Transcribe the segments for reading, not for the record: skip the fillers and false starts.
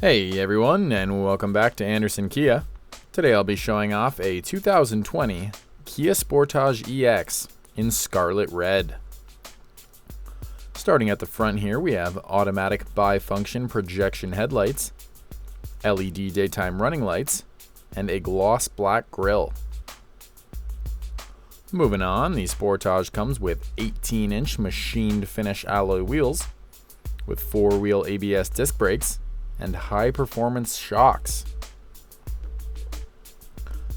Hey everyone, and welcome back to Anderson Kia. Today I'll be showing off a 2020 Kia Sportage EX in Scarlet Red. Starting at the front here, we have automatic bifunction projection headlights, LED daytime running lights, and a gloss black grille. Moving on, the Sportage comes with 18-inch machined finish alloy wheels with 4-wheel ABS disc brakes and high-performance shocks.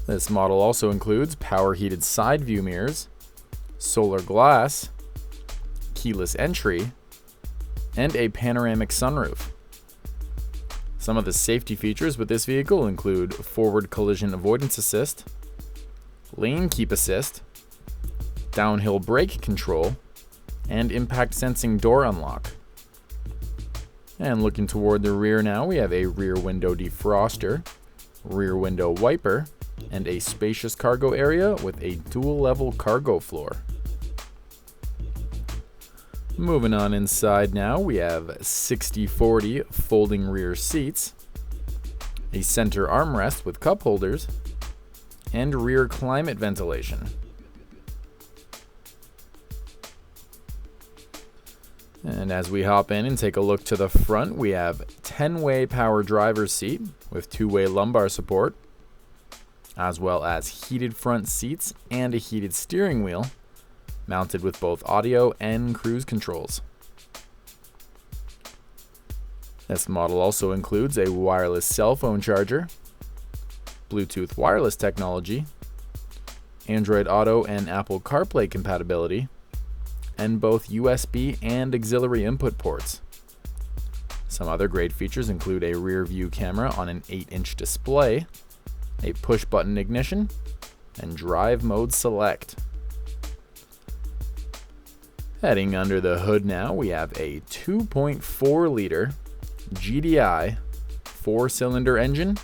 This model also includes power-heated side view mirrors, solar glass, keyless entry, and a panoramic sunroof. Some of the safety features with this vehicle include forward collision avoidance assist, lane keep assist, downhill brake control, and impact sensing door unlock. And looking toward the rear now, we have a rear window defroster, rear window wiper, and a spacious cargo area with a dual level cargo floor. Moving on inside now, we have 60/40 folding rear seats, a center armrest with cup holders, and rear climate ventilation. And as we hop in and take a look to the front, we have 10-way power driver's seat with 2-way lumbar support, as well as heated front seats and a heated steering wheel, mounted with both audio and cruise controls. This model also includes a wireless cell phone charger, Bluetooth wireless technology, Android Auto and Apple CarPlay compatibility, and both USB and auxiliary input ports. Some other great features include a rear view camera on an 8-inch display, a push button ignition, and drive mode select. Heading under the hood now, we have a 2.4 liter GDI 4-cylinder engine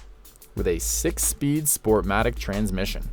with a 6-speed Sportmatic transmission.